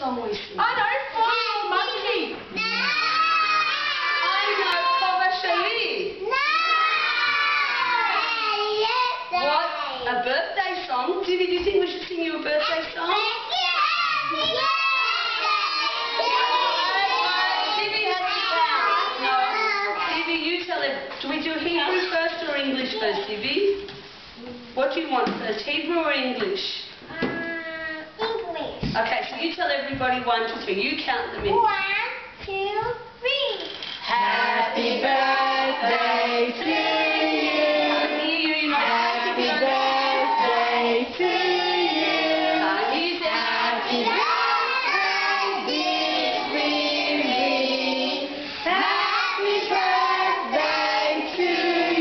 song we sing? I know, Fire Monkey. I know, Papa Shali. What? A birthday song? Divvy, do you think we should sing you a birthday song? Divvy has to bounce. No. Divvy, you tell him. Do we do Hebrew first or English first, Divvy? What do you want first, Hebrew or English? English. Okay, so you tell everybody 1, 2, 3. You count them in. 1, 2, 3. Happy birthday to you. Happy birthday to you. Happy birthday, dear Riri. Happy birthday to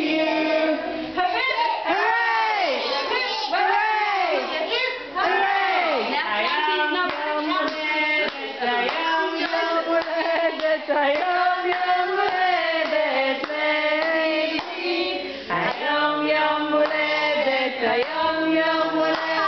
you. Hooray! Hooray! Hooray! Hayom yom huledet, hayom yom huledet.